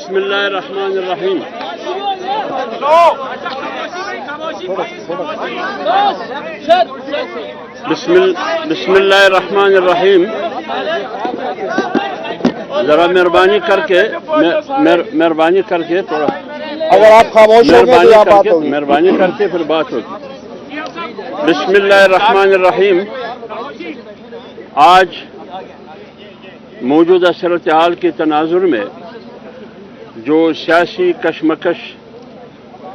بسم اللہ الرحمن الرحیم. بسم اللہ الرحمن الرحیم. ذرا مہربانی کر کے تھوڑا اگر آپ خاموش ہو گئے تو بات ہوگی. مہربانی کر کے پھر بات ہوگی. بسم اللہ الرحمن الرحیم. آج موجودہ صورتحال کی تناظر میں جو سیاسی کشمکش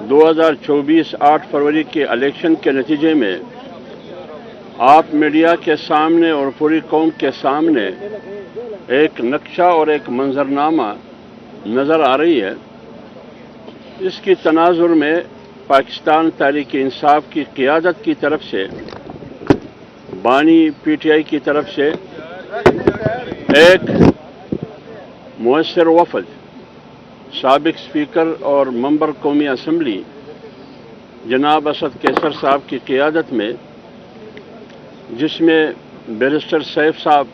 2024 8 فروری کے الیکشن کے نتیجے میں آپ میڈیا کے سامنے اور پوری قوم کے سامنے ایک نقشہ اور ایک منظرنامہ نظر آ رہی ہے، اس کی تناظر میں پاکستان تحریک انصاف کی قیادت کی طرف سے، بانی پی ٹی آئی کی طرف سے ایک مؤثر وفد سابق اسپیکر اور ممبر قومی اسمبلی جناب اسد کیسر صاحب کی قیادت میں، جس میں بیرسٹر سیف صاحب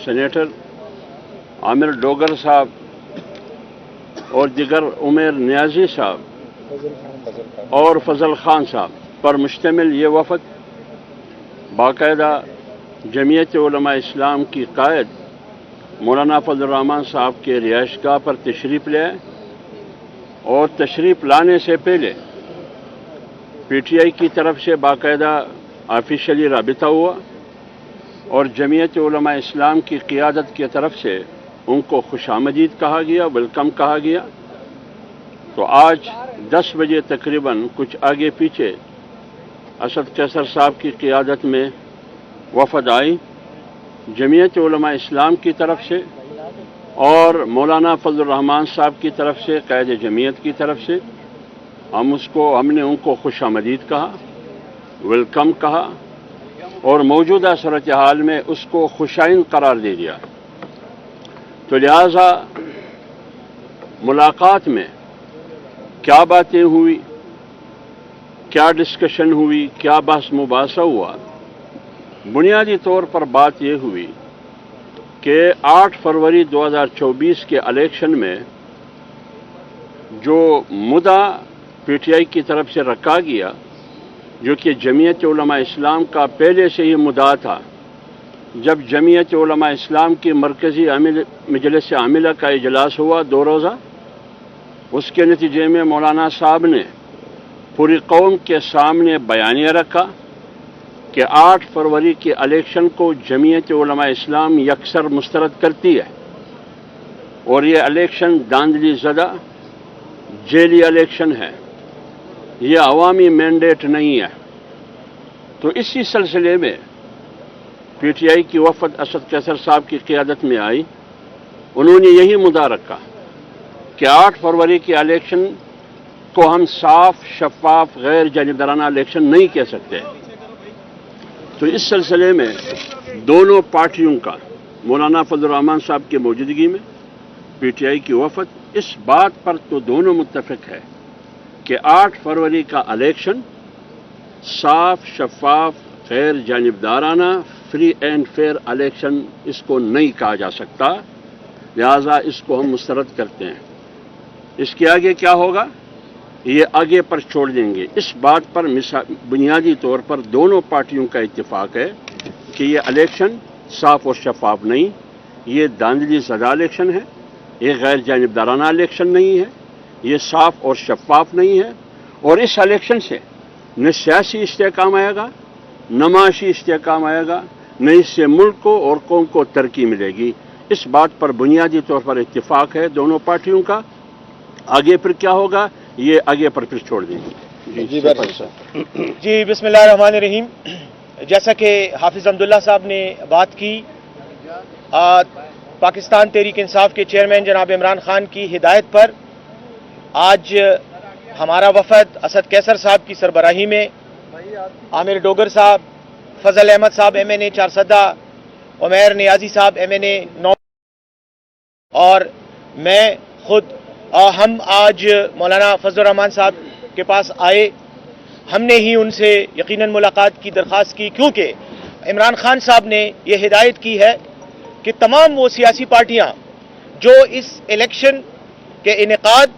سینیٹر، عامر ڈوگر صاحب اور دیگر عمیر نیازی صاحب اور فضل خان صاحب پر مشتمل یہ وفد باقاعدہ جمعیت علماء اسلام کی قائد مولانا فضل الرحمان صاحب کے رہائش گاہ پر تشریف لے آئے، اور تشریف لانے سے پہلے پی ٹی آئی کی طرف سے باقاعدہ آفیشلی رابطہ ہوا، اور جمعیت علماء اسلام کی قیادت کی طرف سے ان کو خوش آمدید کہا گیا، ویلکم کہا گیا. تو آج 10 بجے تقریباً کچھ آگے پیچھے اسد کیسر صاحب کی قیادت میں وفد آئی جمعیت علماء اسلام کی طرف سے اور مولانا فضل الرحمان صاحب کی طرف سے، قائد جمعیت کی طرف سے. ہم نے ان کو خوش آمدید کہا، ویلکم کہا، اور موجودہ صورتحال میں اس کو خوشائند قرار دے دیا. تو لہذا ملاقات میں کیا باتیں ہوئی، کیا ڈسکشن ہوئی، کیا بحث مباحثہ ہوا، بنیادی طور پر بات یہ ہوئی کہ 8 فروری 2024 کے الیکشن میں جو مدعا پی ٹی آئی کی طرف سے رکھا گیا، جو کہ جمعیت علماء اسلام کا پہلے سے ہی مدعا تھا. جب جمعیت علماء اسلام کی مرکزی مجلس عاملہ کا اجلاس ہوا 2 روزہ، اس کے نتیجے میں مولانا صاحب نے پوری قوم کے سامنے بیانیہ رکھا کہ 8 فروری کے الیکشن کو جمعیت علماء اسلام یکسر مسترد کرتی ہے، اور یہ الیکشن داندلی زدہ جیلی الیکشن ہے، یہ عوامی مینڈیٹ نہیں ہے. تو اسی سلسلے میں پی ٹی آئی کی وفد اسد کیسر صاحب کی قیادت میں آئی. انہوں نے یہی مدعا رکھا کہ 8 فروری کے الیکشن کو ہم صاف، شفاف، غیر جانبدارانہ الیکشن نہیں کہہ سکتے. تو اس سلسلے میں دونوں پارٹیوں کا، مولانا فضل الرحمان صاحب کی موجودگی میں پی ٹی آئی کی وفد اس بات پر تو دونوں متفق ہے کہ 8 فروری کا الیکشن صاف، شفاف، غیر جانبدارانہ، فری اینڈ فیئر الیکشن اس کو نہیں کہا جا سکتا. لہذا اس کو ہم مسترد کرتے ہیں. اس کے آگے کیا ہوگا یہ آگے پر چھوڑ دیں گے. اس بات پر بنیادی طور پر دونوں پارٹیوں کا اتفاق ہے کہ یہ الیکشن صاف اور شفاف نہیں، یہ داندلی زدہ الیکشن ہے، یہ غیر جانبدارانہ الیکشن نہیں ہے، یہ صاف اور شفاف نہیں ہے. اور اس الیکشن سے نہ سیاسی استحکام آئے گا، نہ معاشی استحکام آئے گا، نہ اس سے ملک کو اور قوم کو ترقی ملے گی. اس بات پر بنیادی طور پر اتفاق ہے دونوں پارٹیوں کا. آگے پھر کیا ہوگا یہ آگے پر پھر چھوڑ دیں گے. جی بسم اللہ الرحمن الرحیم. جیسا کہ حافظ عبداللہ صاحب نے بات کی، پاکستان تحریک انصاف کے چیئرمین جناب عمران خان کی ہدایت پر آج ہمارا وفد اسد کیسر صاحب کی سربراہی میں عامر ڈوگر صاحب، فضل احمد صاحب ایم این اے 4 عمیر نیازی صاحب ایم این اے 9 اور میں خود ہم آج مولانا فضل الرحمان صاحب کے پاس آئے. ہم نے ہی ان سے یقیناً ملاقات کی درخواست کی، کیونکہ عمران خان صاحب نے یہ ہدایت کی ہے کہ تمام وہ سیاسی پارٹیاں جو اس الیکشن کہ انعقاد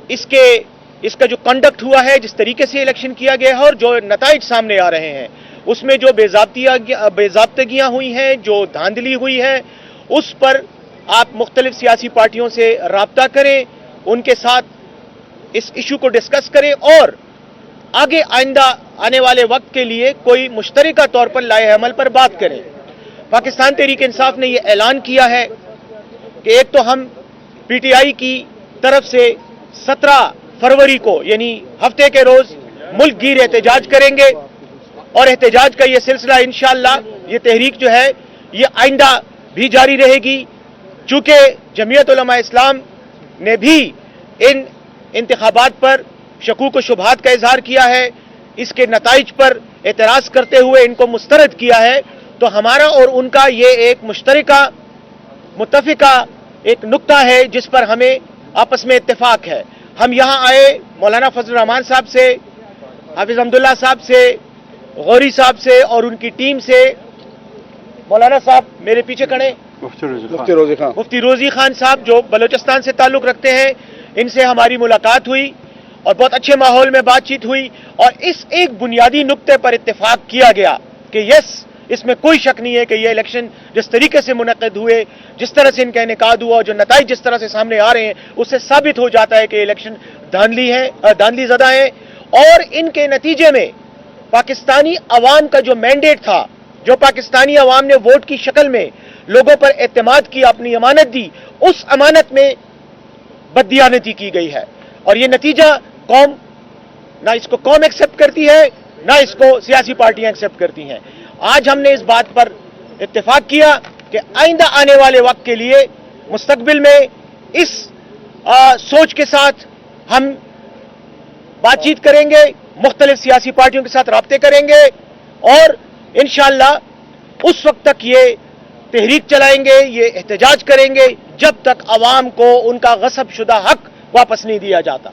اس کا جو کنڈکٹ ہوا ہے، جس طریقے سے الیکشن کیا گیا ہے اور جو نتائج سامنے آ رہے ہیں اس میں جو بے ضابطگیاں ہوئی ہیں، جو دھاندلی ہوئی ہے، اس پر آپ مختلف سیاسی پارٹیوں سے رابطہ کریں، ان کے ساتھ اس ایشو کو ڈسکس کریں اور آگے آئندہ آنے والے وقت کے لیے کوئی مشترکہ طور پر لائحہ عمل پر بات کریں۔ پاکستان تحریک انصاف نے یہ اعلان کیا ہے کہ ایک تو ہم پی ٹی آئی کی طرف سے 17 فروری کو یعنی ہفتے کے روز ملک گیر احتجاج کریں گے، اور احتجاج کا یہ سلسلہ انشاءاللہ یہ تحریک جو ہے یہ آئندہ بھی جاری رہے گی، چونکہ جمعیت علماء اسلام نے بھی ان انتخابات پر شکوک و شبہات کا اظہار کیا ہے، اس کے نتائج پر اعتراض کرتے ہوئے ان کو مسترد کیا ہے، تو ہمارا اور ان کا یہ ایک مشترکہ متفقہ ایک نقطہ ہے جس پر ہمیں آپس میں اتفاق ہے۔ ہم یہاں آئے مولانا فضل الرحمان صاحب سے، حافظ حمداللہ صاحب سے، غوری صاحب سے اور ان کی ٹیم سے، مولانا صاحب میرے پیچھے کھڑے، مفتی روزی خان صاحب جو بلوچستان سے تعلق رکھتے ہیں، ان سے ہماری ملاقات ہوئی اور بہت اچھے ماحول میں بات چیت ہوئی، اور اس ایک بنیادی نقطے پر اتفاق کیا گیا کہ یس، اس میں کوئی شک نہیں ہے کہ یہ الیکشن جس طریقے سے منعقد ہوئے، جس طرح سے ان کا انعقاد ہوا اور جو نتائج جس طرح سے سامنے آ رہے ہیں، اس سے ثابت ہو جاتا ہے کہ الیکشن دھاندلی زدہ ہے، اور ان کے نتیجے میں پاکستانی عوام کا جو مینڈیٹ تھا، جو پاکستانی عوام نے ووٹ کی شکل میں لوگوں پر اعتماد کیا، اپنی امانت دی، اس امانت میں بددیانتی کی گئی ہے، اور یہ نتیجہ نہ اس کو قوم ایکسپٹ کرتی ہے، نہ اس کو سیاسی پارٹیاں ایکسپٹ کرتی ہیں۔ آج ہم نے اس بات پر اتفاق کیا کہ آئندہ آنے والے وقت کے لیے مستقبل میں اس سوچ کے ساتھ ہم بات چیت کریں گے، مختلف سیاسی پارٹیوں کے ساتھ رابطے کریں گے، اور انشاءاللہ اس وقت تک یہ تحریک چلائیں گے، یہ احتجاج کریں گے جب تک عوام کو ان کا غصب شدہ حق واپس نہیں دیا جاتا۔